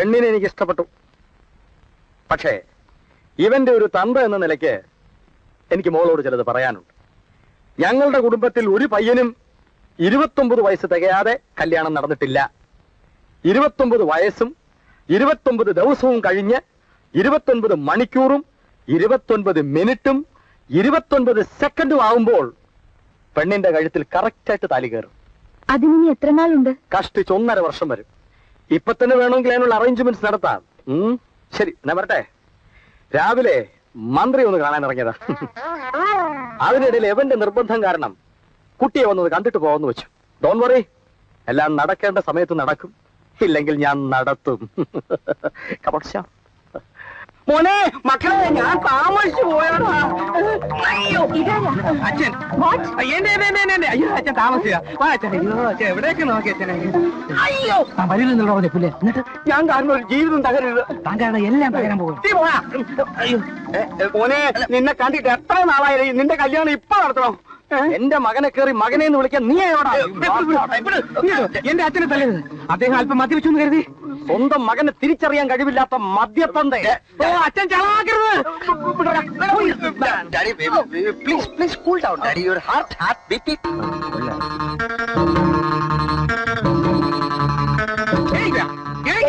പെണ്ണിനെ എനിക്ക് ഇഷ്ടപ്പെട്ടു. പക്ഷേ ഇവന്റെ ഒരു തന്ത എന്ന നിലയ്ക്ക് എനിക്ക് മോളോട് ചിലത് പറയാനുണ്ട്. ഞങ്ങളുടെ കുടുംബത്തിൽ ഒരു പയ്യനും 29 വയസ്സ് തികയാതെ കല്യാണം നടന്നിട്ടില്ല. 29 വയസ്സും 29 ദിവസവും കഴിഞ്ഞ് 29 മണിക്കൂറും 29 മിനിറ്റും 29 സെക്കൻഡും ആവുമ്പോൾ പെണ്ണിന്റെ കഴുത്തിൽ കറക്റ്റായിട്ട് താലി കയറും. അതിനി എത്ര നാളുണ്ട്? കഷ്ടിച്ച് 1.5 വർഷം വരും. ഇപ്പൊ തന്നെ വേണമെങ്കിൽ അതിനുള്ള അറേഞ്ച്മെന്റ്സ് നടത്താം. ശരി, ഞാൻ വരട്ടെ. രാവിലെ മന്ത്രി ഒന്ന് കാണാൻ ഇറങ്ങിയതാ. അതിനിടയിൽ എവന്റെ നിർബന്ധം കാരണം കുട്ടിയെ വന്നത് കണ്ടിട്ട് പോകാന്ന് വെച്ചു. ഡോണ്ട് വറി, എല്ലാം നടക്കേണ്ട സമയത്ത് നടക്കും, ഇല്ലെങ്കിൽ ഞാൻ നടത്തും. മോനെ, മക്കളെ, ഞാൻ താമസിച്ചു പോയടാ. അയ്യോ, അച്ഛൻ അയ്യോ, അച്ഛൻ താമസിയാ. എവിടേക്ക് നോക്കി അച്ഛനെ? അയ്യോ, വരുന്നുണ്ടോ പുല്ലേ? എന്നിട്ട് ഞാൻ കാരണം ഒരു ജീവിതം തകരരുത്. താൻ കാരണം എല്ലാം തകരാൻ പോകും. അയ്യോ മോനെ, നിന്നെ കണ്ടിട്ട് എത്ര നാളായി? നിന്റെ കല്യാണം ഇപ്പൊ നടത്തണോ? എന്റെ മകനെ കയറി മകനെ എന്ന് വിളിക്കാൻ നീ എവിടെ? എന്റെ അച്ഛനെ തല്ലരുത്. അദ്ദേഹം അല്പം മദ്യപിച്ചു കരുതി. സ്വന്തം മകനെ തിരിച്ചറിയാൻ കഴിവില്ലാത്ത മദ്യത്തന്റെ. അച്ഛൻ ചളാക്കരുത്. Please please cool down daddy. Your heartbeat.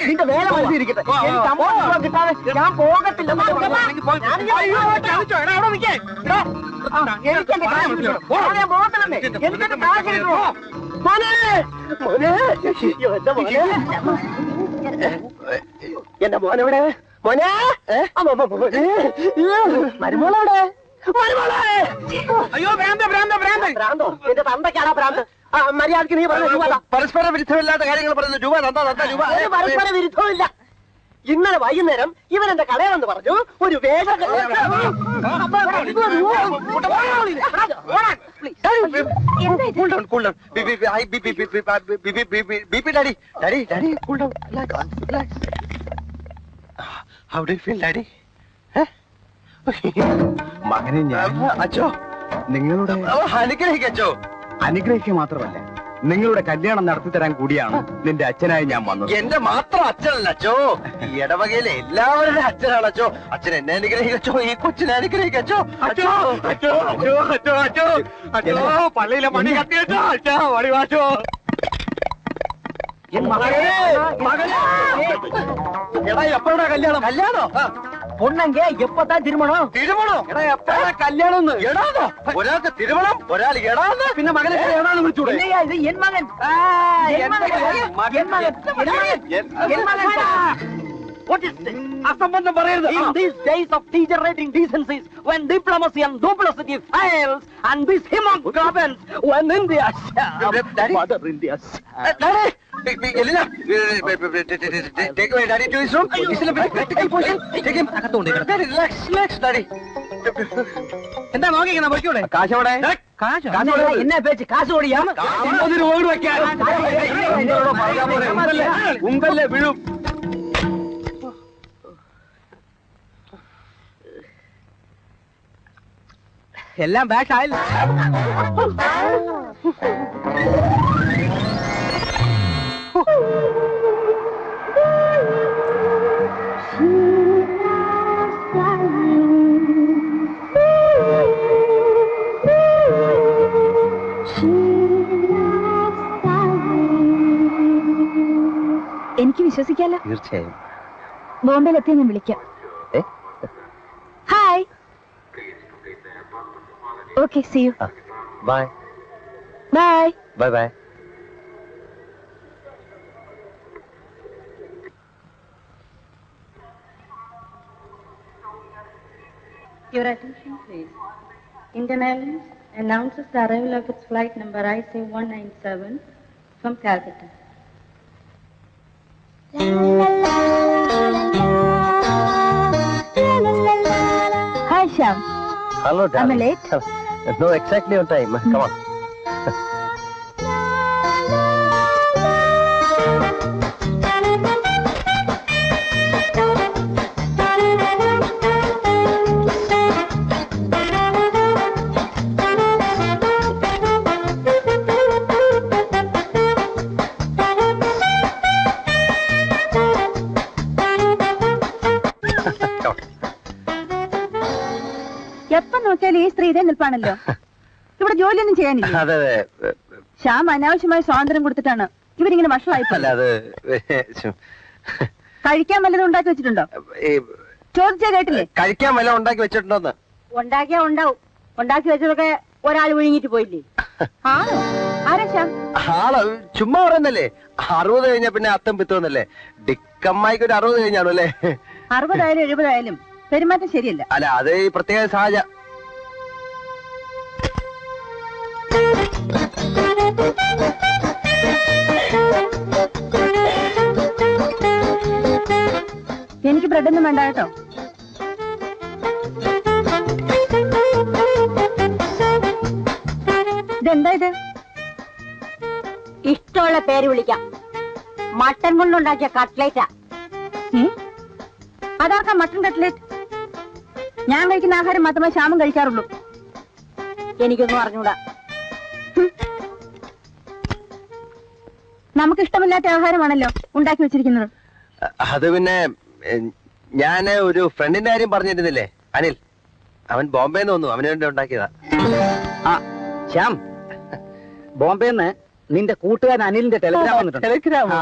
നിന്റെ വേല മനസ്സിരിക്കട്ടെ. കിട്ടാതെ ഞാൻ പോകത്തില്ല. എന്റെ മോനെവിടെ? മോനെ, മരുമോളെവിടെ? അയ്യോ, ഭ്രാന്തോ? എന്റെ തന്തയ്ക്കാണോ ഭ്രാന്ത്? മര്യാദക്ക് നീ പറഞ്ഞ പരസ്പര വിരുദ്ധമില്ലാത്ത കാര്യങ്ങൾ പറയുന്നു. രൂപ പരസ്പര വിരുദ്ധമില്ല. ഇന്നലെ വൈകുന്നേരം ഇവൻ എന്റെ കളയാണെന്ന് പറഞ്ഞു. ഒരു വേഗം മകനെ ഞാൻ അച്ഛോ നിങ്ങളുടെ അനുഗ്രഹിക്കച്ചോ. അനുഗ്രഹിക്കുക മാത്രമല്ല, നിങ്ങളുടെ കല്യാണം നടത്തി തരാൻ കൂടിയാണ് നിന്റെ അച്ഛനായി ഞാൻ വന്നത്. എന്റെ മാത്രം അച്ഛനല്ല അച്ഛോ, ഈ ഇടവകയിലെ എല്ലാവരുടെ അച്ഛനാണ് അച്ഛോ. അച്ഛൻ എന്നെ അനുഗ്രഹിക്കച്ചോ, ഈ കൊച്ചിനെ അനുഗ്രഹിക്കച്ചോ. അച്ഛോ, അച്ഛോ, അച്ഛോ, അച്ഛോ, അച്ഛോ, അച്ഛോ, പള്ളിയിലെ മണി കത്തിയച്ചോ. അച്ഛാ, മണി വാച്ചോ. എടാ, എപ്പോഴാ കല്യാണം? കല്യാണോ? പൊണ്ണങ്ക എപ്പത്താൻ തിരുമണോ? എടാ, എപ്പോഴാ കല്യാണം? എടാന്നോ? ഒരാൾക്ക് തിരുമണം, ഒരാൾ എടാന്ന്. പിന്നെ മകനെ എടാന്ന് വിളിച്ചൂടെ? എൻ മകൻ. അസംബന്ധം പറയരുത്. In these days of degenerating decencies, when diplomacy and duplicity fails, and this hemoglobins, when India shall, Mother India. Elena, take away daddy to his room. He's in a very critical position. Take him. Daddy, relax, daddy. എന്താ നോക്കിക്കണ പൊയ്ക്കൂടെ? കാശോടെ എന്നെ പേച്ച് കാശ് ഓടിയാ ഉങ്കല്ലേ വീഴും. എല്ലാം back ആയില്ല. എനിക്ക് വിശ്വസിക്കാലോ. തീർച്ചയായും. ബോംബെയിലെത്തിയ ഞാൻ വിളിക്കാം. Hi. Okay, see you. Bye bye. Bye bye. Your attention, please. Indian Airlines announces the arrival of its flight number IC197 from Calcutta. Hi, Shyam. Hello, darling. Am I late? No, exactly on time. Come on. നിൽപ്പാണല്ലോ. ഇവിടെ ജോലിയൊന്നും ചെയ്യാനില്ല. അതെ അതെ. ശ്യാം അനാവശ്യമായ സ്വാതന്ത്ര്യം കൊടുത്തിട്ടാണ് ഇവരിങ്ങനെ വഷളായിപ്പോ. അല്ല അത് കഴിക്കാൻ വല്ലതും ഉണ്ടാക്കി വെച്ചിട്ടുണ്ടോ? ചോദിച്ചാ കേട്ടില്ലേ? കഴിക്കാൻ വല്ല ഉണ്ടാക്കി വെച്ചിട്ടുണ്ടോന്ന്? ഉണ്ടാക്കിയാ ഉണ്ടാവും. ഉണ്ടാക്കി വെച്ചതൊക്കെ ഒരാൾ വിഴുങ്ങിട്ട് പോയില്ലേ? ആണോ? ആരാ ശ്യാം? ആള് ചുമ്മാ പറയുന്നല്ലേ. 60 കഴിഞ്ഞാ പിന്നെ അത്തം പിത്തോന്നല്ലേ. ഡിക്കമ്മായിക്ക് ഒരു 60 കഴിഞ്ഞാണോ അല്ലേ? 60 ആയാലും 70 ആയാലും പെരുമാറ്റം ശരിയല്ല. അല്ല അത് ഈ പ്രത്യേക സാഹചര്യ. എനിക്ക് ബ്രെഡൊന്നും വേണ്ട കേട്ടോ. ഇതെന്താ ഇത്? ഇഷ്ടമുള്ള പേര് വിളിക്കാം. മട്ടൻ കൊണ്ടുണ്ടാക്കിയ കട്ട്ലേറ്റാ. അതാർക്കാ മട്ടൻ കട്ട്ലേറ്റ്? ഞാൻ കഴിക്കുന്ന ആഹാരം മാത്രമേ ശ്യാമും കഴിക്കാറുള്ളൂ. എനിക്കൊന്നും അറിഞ്ഞൂടാ. നമുക്കിഷ്ടമില്ലാത്ത ആഹാരമാണല്ലോ ഉണ്ടാക്കി വെച്ചിരിക്കുന്നത്. അത് പിന്നെ ഞാന് ഒരു ഫ്രണ്ടിന്റെ കാര്യം പറഞ്ഞിരുന്നില്ലേ, അനിൽ. അവൻ ബോംബെന്ന് വന്നു, അവന് വേണ്ടി ഉണ്ടാക്കിയതാ. ആ ശ്യാം, ബോംബെന്ന് നിന്റെ കൂട്ടുകാരൻ അനിലിന്റെ ടെലിഗ്രാം വന്നിട്ടുണ്ട്. ടെലിഗ്രാം? ആ.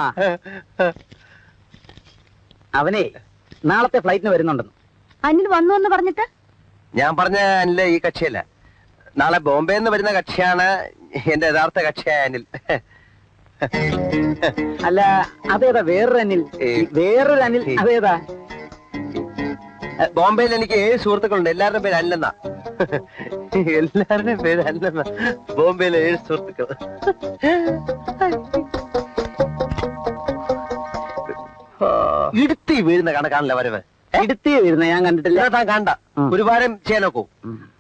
അവനെ നാളത്തെ ഫ്ലൈറ്റിന് വരുന്നുണ്ടെന്ന്. അനിൽ വന്നു എന്ന് പറഞ്ഞിട്ട്? ഞാൻ പറഞ്ഞ അനില് ഈ കക്ഷിയല്ല. നാളെ ബോംബെന്ന് വരുന്ന കക്ഷിയാണ് എന്റെ യഥാർത്ഥ കക്ഷിയായ അനിൽ. അല്ല അതേതാ വേറൊരു അനിൽ? വേറൊരു അനിൽ അതേതാ? ബോംബെയിൽ എനിക്ക് 7 സുഹൃത്തുക്കളുണ്ട്. എല്ലാവരുടെയും പേര് അല്ലെന്നാ. എല്ലാവരുടെയും പേര് അല്ലെന്നാ. ബോംബെയിലെ 7 സുഹൃത്തുക്കൾ. ഇടുത്തി വീഴുന്ന കണക്കാണല്ലോ വരവ്. ഇടുത്തി വീഴുന്ന ഞാൻ കണ്ടിട്ടില്ല. താൻ കണ്ട ഒരു വാരം ചെയ്യാൻ നോക്കൂ.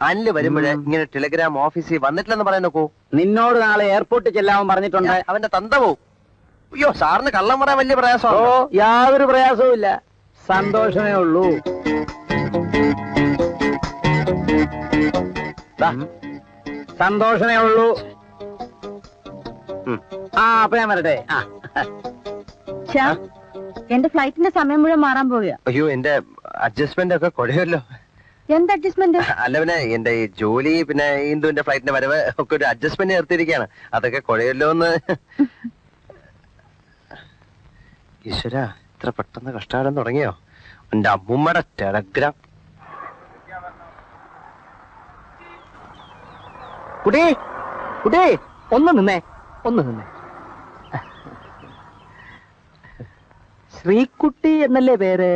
അനില് വരുമ്പോഴേ ഇങ്ങനെ ടെലിഗ്രാം ഓഫീസിൽ വന്നിട്ടില്ലെന്ന് പറയാൻ നോക്കൂ. നിന്നോട് നാളെ എയർപോർട്ടിൽ ചെല്ലാൻ പറഞ്ഞിട്ടുണ്ട്. അവന്റെ തന്ത പോവും. അയ്യോ, സാറിന് കള്ളം പറയാൻ വലിയ ഓ, പ്രയാസമാണ്. യാതൊരു പ്രയാസവും ഇല്ല, സന്തോഷമേ ഉള്ളൂ. സന്തോഷമേ ഉള്ളൂ. ആ അപ്പൊ ഞാൻ വരട്ടെ. ആ ശ്യാം, എന്റെ ഫ്ലൈറ്റിന്റെ സമയം മുഴുവൻ മാറാൻ പോവുക. അയ്യോ, എന്റെ അഡ്ജസ്റ്റ്മെന്റ് ഒക്കെ കുഴയല്ലോ. എന്ത് അഡ്ജസ്റ്റ്മെന്റ്? അല്ല പിന്നെ എന്റെ ഈ ജോലി, പിന്നെ ഇന്ദുവിന്റെ ഫ്ലൈറ്റിന്റെ വരവ് ഒക്കെ ഒരു അഡ്ജസ്റ്റ്മെന്റ് നിർത്തിയിരിക്കുകയാണ്. അതൊക്കെ കുഴയല്ലോ എന്ന്. ഈശ്വര, ഇത്ര പെട്ടെന്ന് കഷ്ടകാലം തുടങ്ങിയോ? എന്റെ അമ്മൂമ്മയുടെ ടെലഗ്രാം. കുട്ടി കുട്ടി ഒന്ന് നിന്നേ, ഒന്ന് നിന്നേ. ശ്രീകുട്ടി എന്നല്ലേ പേര്?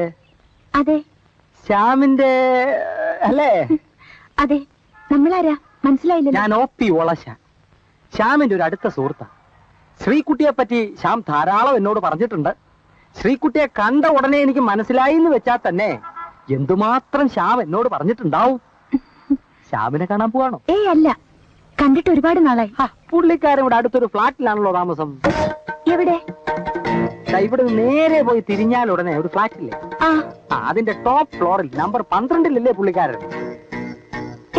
അതെ. ശ്യാമിന്റെ അല്ലേ? അതെ. നമ്മളാരാ മനസ്സിലായില്ല. ഞാൻ OP ഒളശ, ശ്യാമിന്റെ ഒരു അടുത്ത സുഹൃത്താ. ശ്രീകുട്ടിയെ പറ്റി ശ്യാം ധാരാളം എന്നോട് പറഞ്ഞിട്ടുണ്ട്. ശ്രീകുട്ടിയെ കണ്ട ഉടനെ എനിക്ക് മനസ്സിലായി എന്ന് വെച്ചാൽ തന്നെ എന്തുമാത്രം ശ്യാം എന്നോട് പറഞ്ഞിട്ടുണ്ടാവും. ശ്യാമിനെ കാണാൻ പോവാണോ? ഏയ് അല്ല, കണ്ടിട്ട് ഒരുപാട് നാളായി. പുള്ളിക്കാരൻ ഇവിടെ അടുത്തൊരു ഫ്ലാറ്റിലാണല്ലോ താമസം. എവിടെ? ഇവിടെ നേരെ പോയി തിരിഞ്ഞാൽ ഉടനെ ഒരു ഫ്ലാറ്റില്ലേ, അതിന്റെ ടോപ്പ് ഫ്ലോറിൽ നമ്പർ 12-ല്ലേ പുള്ളിക്കാരൻ.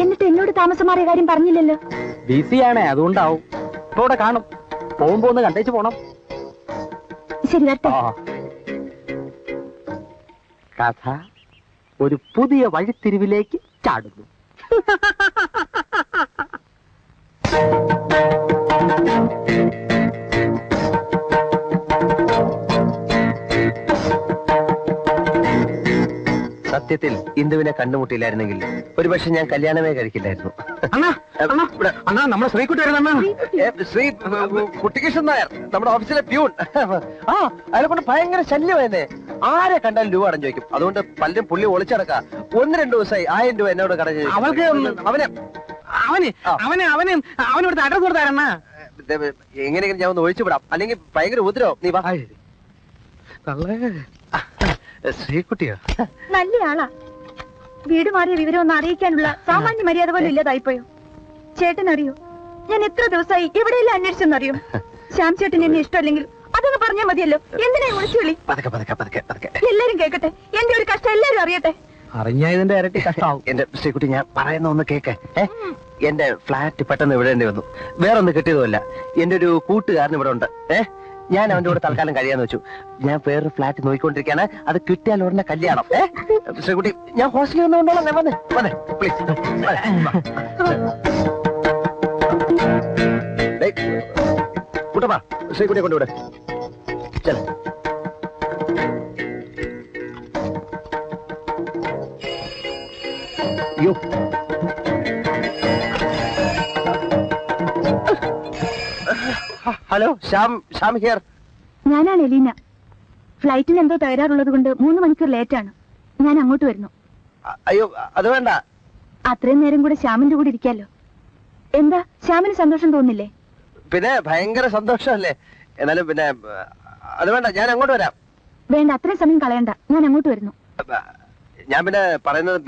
എന്നിട്ട് എന്നോട് താമസം മാറിയ കാര്യം പറഞ്ഞില്ലല്ലോ. ബിസിയാണേ, അതുകൊണ്ടാവും. ഇപ്പൊ ഇവിടെ കാണും. പോകുമ്പോ ഒന്ന് കണ്ടേച്ച് പോണം. ശരി, വരട്ടെ. കഥ ഒരു പുതിയ വഴിത്തിരിവിലേക്ക് ചാടുന്നു. സത്യത്തിൽ ഇന്ദുവിനെ കണ്ടുമുട്ടിയില്ലായിരുന്നെങ്കിൽ ഒരുപക്ഷെ ഞാൻ കല്യാണമേ കഴിക്കില്ലായിരുന്നു. അണ്ണാ നമ്മുടെ ശ്രീകുട്ടി വരുന്ന ശ്രീ കുട്ടികൃഷ്ണൻ നായർ, നമ്മുടെ ഓഫീസിലെ പ്യൂൺ. ആ, അയാളെ കൊണ്ട് ഭയങ്കര ശല്യമായിരുന്നേ. ആരെ കണ്ടാലും രൂപ അടഞ്ഞു ചോദിക്കും. അതുകൊണ്ട് പലരും പുള്ളി ഒളിച്ചടക്ക 1-2 ദിവസമായി 1000 രൂപ എന്നോട് കടഞ്ഞു. അവൾക്ക് അവനിവിടുത്തെ അഡ്രസ് കൊടുത്താരണ്ണ. എങ്ങനെയെങ്കിലും ഞാൻ ഒന്ന് ഒഴിച്ചു വിടാം, അല്ലെങ്കിൽ ഭയങ്കര ഉപദ്രവം. നീ വാ. ശ്രീകുട്ടിയോ? നല്ല ആളാ. വീട് മാറിയ വിവരം ഒന്ന് അറിയിക്കാനുള്ള സാമാന്യ മര്യാദ പോലും ഇല്ലാതായിപ്പോയോ? ചേട്ടൻ അറിയോ, ഞാൻ എത്ര ദിവസമായി എവിടെയെല്ലാം അന്വേഷിച്ചെന്നറിയോ? ശ്യാം ചേട്ടൻ എന്നെ ഇഷ്ടമല്ലെങ്കിൽ അതൊന്ന് പറഞ്ഞാൽ മതിയല്ലോ. എന്തിനാ വിളിച്ചു വിളി? എല്ലാരും കേൾക്കട്ടെ, എന്റെ ഒരു കഷ്ടം എല്ലാരും അറിയട്ടെ. അറിഞ്ഞതിന്റെ ഇരട്ടി കഷ്ടമാവും. എന്റെ ശ്രീകുട്ടി, ഞാൻ പറയുന്ന ഒന്ന് കേക്ക്. എന്റെ ഫ്ലാറ്റ് പെട്ടെന്ന് വിടേണ്ടി വന്നു. വേറൊന്ന് കിട്ടിയതുമല്ല. എന്റെ ഒരു കൂട്ടുകാരൻ ഇവിടെ ഉണ്ട്. ഞാൻ അവന്റെ കൂടെ തൽക്കാലം കഴിയാന്ന് വെച്ചു. ഞാൻ വേറൊരു ഫ്ലാറ്റ് നോക്കിക്കൊണ്ടിരിക്കാണ്. അത് കിട്ടിയാൽ ഉടനെ കല്യാണം. ശ്രീകുട്ടി, ഞാൻ ഹോസ്റ്റലിൽ വന്നുകൊണ്ടോളാം. ഞാൻ വന്നേ പ്ലീസ്. കുട്ടപ്പാ, ശ്രീകുട്ടിയെ കൊണ്ടുവിടെ. ചെല യോ ഹലോ, ശ്യാം ഹിയർ. ഞാനാണ് എലീന. ഫ്ലൈറ്റിന് എന്തോ തകരാറുള്ളത് കൊണ്ട് 3 മണിക്കൂർ ലേറ്റാണ്. ഞാൻ അങ്ങോട്ട് വരുന്നു. അയ്യോ, അത് വേണ്ട. അത്രയും നേരം കൂടെ ശ്യാമിന്റെ കൂടെ ഇരിക്കാലോ. എന്താ, ശ്യാമിന് സന്തോഷം തോന്നില്ലേ? പിന്നെ ഭയങ്കര സന്തോഷമല്ലേ. എന്നാലും പിന്നെ അത് വേണ്ട, ഞാൻ അങ്ങോട്ട് വരാം. വേണ്ട, അത്രയും സമയം കളയണ്ട. ഞാൻ അങ്ങോട്ട് വരുന്നു. ഞാൻ പിന്നെ പറയുന്നത്